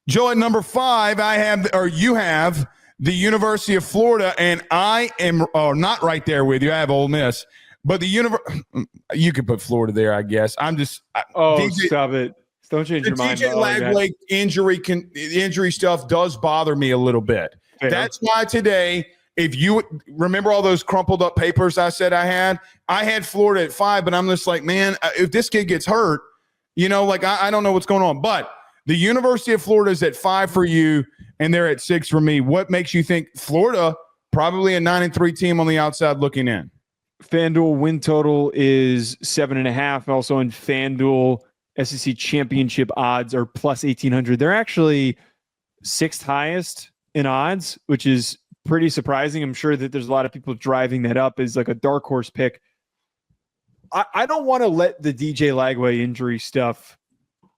Joe, at number 5, you have the University of Florida, and I am not right there with you. I have Ole Miss, but you could put Florida there, I guess. Stop it. Don't change your mind. DJ Lagway injury stuff does bother me a little bit. Fair. That's why today, if you remember all those crumpled up papers I said I had Florida at 5, but I'm just like, man, if this kid gets hurt, I don't know what's going on. But the University of Florida is at 5 for you, and they're at 6 for me. What makes you think Florida, probably a 9-3 team on the outside looking in? FanDuel win total is 7.5. Also in FanDuel, SEC championship odds are plus 1,800. They're actually 6th highest in odds, which is pretty surprising. I'm sure that there's a lot of people driving that up as like a dark horse pick. I don't want to let the DJ Lagway injury stuff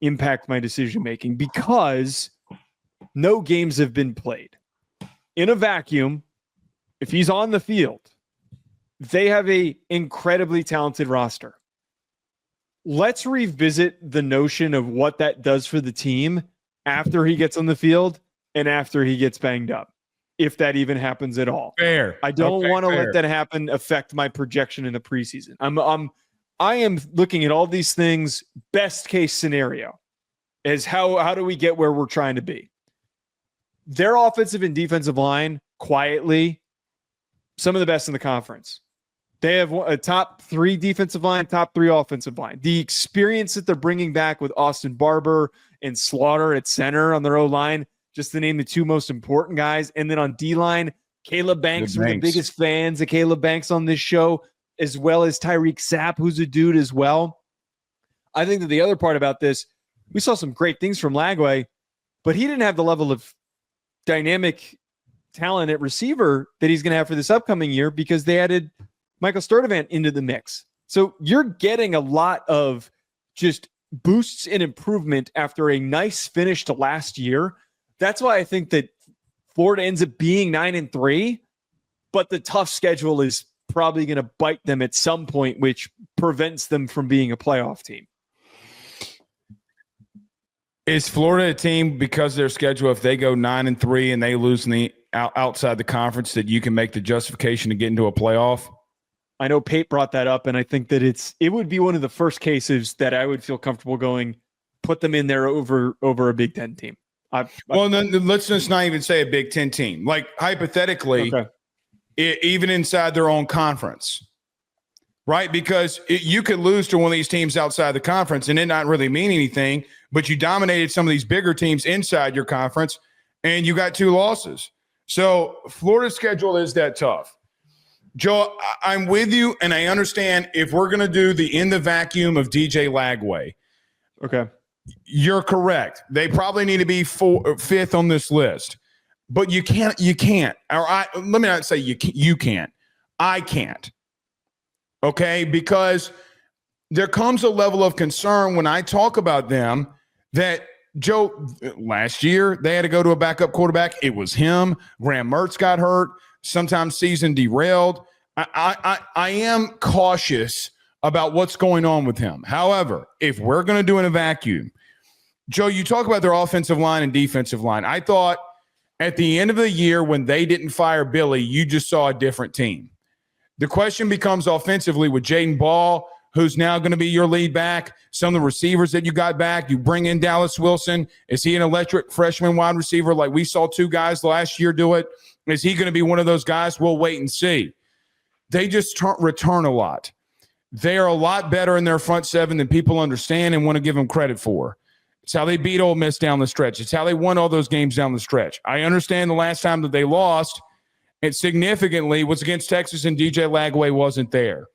impact my decision-making because no games have been played. In a vacuum, if he's on the field, they have a incredibly talented roster. Let's revisit the notion of what that does for the team after he gets on the field and after he gets banged up, if that even happens at all. Fair. I don't want to let that happen affect my projection in the preseason. I am looking at all these things, best case scenario, is how do we get where we're trying to be? Their offensive and defensive line, quietly, some of the best in the conference. They have a top 3 defensive line, top 3 offensive line. The experience that they're bringing back with Austin Barber and Slaughter at center on their O-line, just to name the 2 most important guys. And then on D-line, Caleb Banks. We're the biggest fans of Caleb Banks on this show, as well as Tyreek Sapp, who's a dude as well. I think that the other part about this, we saw some great things from Lagway, but he didn't have the level of dynamic talent at receiver that he's going to have for this upcoming year because they added Michael Sturdivant into the mix. So you're getting a lot of just boosts and improvement after a nice finish to last year. That's why I think that Florida ends up being 9-3, but the tough schedule is probably going to bite them at some point, which prevents them from being a playoff team. Is Florida a team, because of their schedule, if they go 9-3 and they lose in the outside the conference, that you can make the justification to get into a playoff? I know Pate brought that up, and I think that it would be one of the first cases that I would feel comfortable going, put them in there over a Big Ten team. Then let's just not even say a Big Ten team. Like, hypothetically, even inside their own conference, right? Because you could lose to one of these teams outside the conference and it not really mean anything, but you dominated some of these bigger teams inside your conference and you got 2 losses. So Florida's schedule is that tough. Joe, I'm with you, and I understand if we're going to do the in the vacuum of DJ Lagway. Okay. You're correct. They probably need to be 5th on this list. But you can't. Let me not say you can't. I can't. Okay? Because there comes a level of concern when I talk about them that, Joe, last year they had to go to a backup quarterback. It was him. Graham Mertz got hurt. Sometimes season derailed. I am cautious about what's going on with him. However, if we're going to do in a vacuum, Joe, you talk about their offensive line and defensive line. I thought at the end of the year when they didn't fire Billy, you just saw a different team. The question becomes offensively with Jaden Ball, who's now going to be your lead back, some of the receivers that you got back. You bring in Dallas Wilson. Is he an electric freshman wide receiver like we saw 2 guys last year do it? Is he going to be one of those guys? We'll wait and see. They just return a lot. They are a lot better in their front 7 than people understand and want to give them credit for. It's how they beat Ole Miss down the stretch. It's how they won all those games down the stretch. I understand the last time that they lost, it significantly was against Texas and DJ Lagway wasn't there.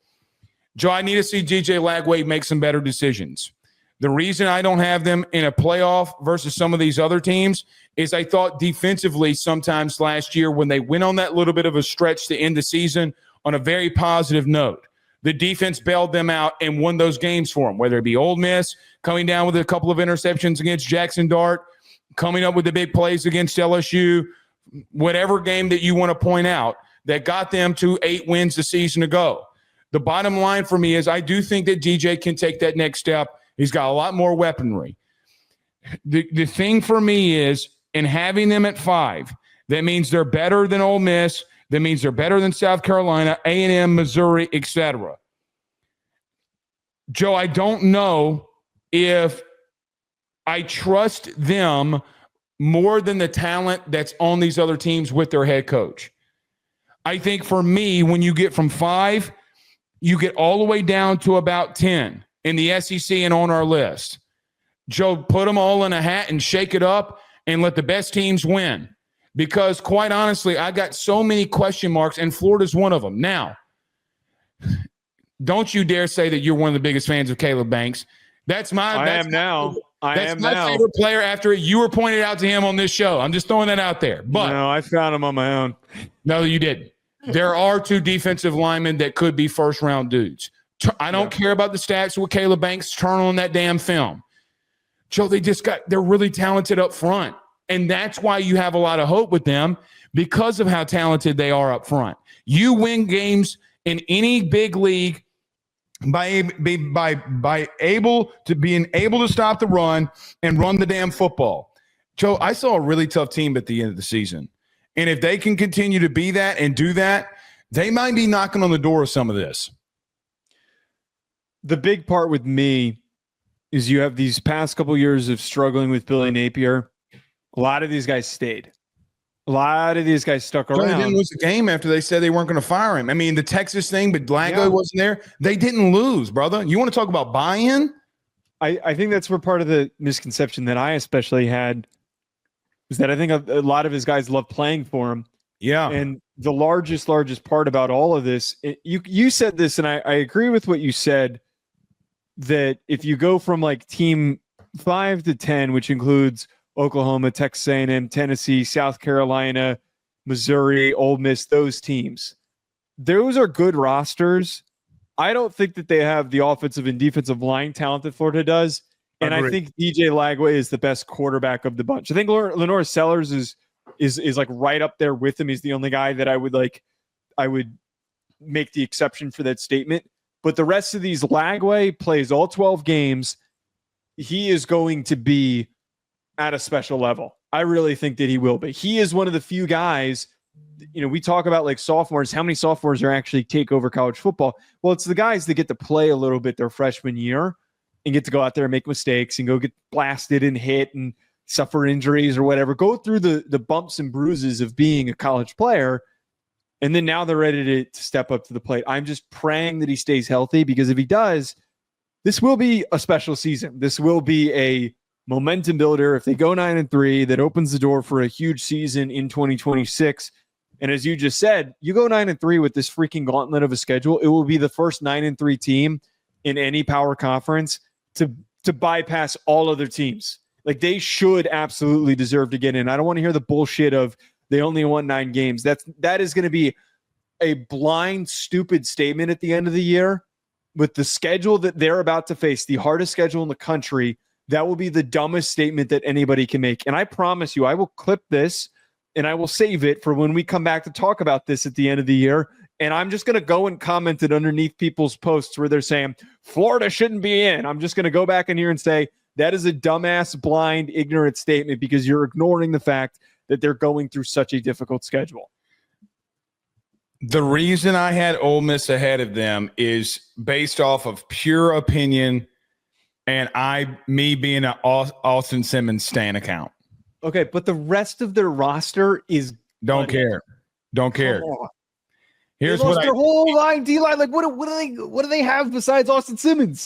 Joe, I need to see DJ Lagway make some better decisions. The reason I don't have them in a playoff versus some of these other teams is I thought defensively sometimes last year when they went on that little bit of a stretch to end the season on a very positive note, the defense bailed them out and won those games for them, whether it be Ole Miss coming down with a couple of interceptions against Jackson Dart, coming up with the big plays against LSU, whatever game that you want to point out that got them to 8 wins the season ago. The bottom line for me is I do think that DJ can take that next step. He's got a lot more weaponry. The thing for me is, in having them at 5, that means they're better than Ole Miss. That means they're better than South Carolina, A&M, Missouri, etc. Joe, I don't know if I trust them more than the talent that's on these other teams with their head coach. I think for me, when you get from 5, you get all the way down to about 10 in the SEC and on our list. Joe, put them all in a hat and shake it up and let the best teams win. Because quite honestly, I got so many question marks, and Florida's one of them. Now, don't you dare say that you're one of the biggest fans of Caleb Banks. I am now. That's my favorite player after you were pointed out to him on this show. I'm just throwing that out there. But no, I found him on my own. No, you didn't. There are 2 defensive linemen that could be first-round dudes. I don't care about the stats with Caleb Banks. Turn on that damn film. Joe, they're really talented up front. And that's why you have a lot of hope with them, because of how talented they are up front. You win games in any big league by being able to stop the run and run the damn football. Joe, I saw a really tough team at the end of the season. And if they can continue to be that and do that, they might be knocking on the door of some of this. The big part with me is you have these past couple years of struggling with Billy Napier. A lot of these guys stayed. A lot of these guys stuck around. They didn't lose the game after they said they weren't going to fire him. I mean, the Texas thing, but Lagway wasn't there. They didn't lose, brother. You want to talk about buy-in? I think that's where part of the misconception that I especially had is that I think a lot of his guys love playing for him. Yeah. And the largest part about all of this, you said this, and I agree with what you said, that if you go from like team 5 to 10, which includes Oklahoma, Texas A&M, Tennessee, South Carolina, Missouri, Ole Miss, those teams, those are good rosters. I don't think that they have the offensive and defensive line talent that Florida does. And I think DJ Lagway is the best quarterback of the bunch. I think Lenore Sellers is like right up there with him. He's the only guy that I would make the exception for that statement. But the rest of these, Lagway plays all 12 games. He is going to be at a special level. I really think that he will be. He is one of the few guys, we talk about like sophomores. How many sophomores are actually take over college football? Well, it's the guys that get to play a little bit their freshman year and get to go out there and make mistakes and go get blasted and hit and suffer injuries or whatever. Go through the bumps and bruises of being a college player. And then now they're ready to step up to the plate. I'm just praying that he stays healthy, because if he does, this will be a special season. This will be a momentum builder. If they go 9-3, that opens the door for a huge season in 2026. And as you just said, you go 9-3 with this freaking gauntlet of a schedule, it will be the first 9-3 team in any power conference to bypass all other teams. Like, they should absolutely deserve to get in. I don't want to hear the bullshit of they only won 9 games. That is going to be a blind, stupid statement at the end of the year. With the schedule that they're about to face, the hardest schedule in the country, that will be the dumbest statement that anybody can make. And I promise you, I will clip this and I will save it for when we come back to talk about this at the end of the year. And I'm just going to go and comment it underneath people's posts where they're saying Florida shouldn't be in. I'm just going to go back in here and say that is a dumbass, blind, ignorant statement, because you're ignoring the fact that they're going through such a difficult schedule. The reason I had Ole Miss ahead of them is based off of pure opinion and me being an Austin Simmons stan account. Okay, but the rest of their roster is Don't care. Here's they lost their whole line, D-line. Like, what do they have besides Austin Simmons?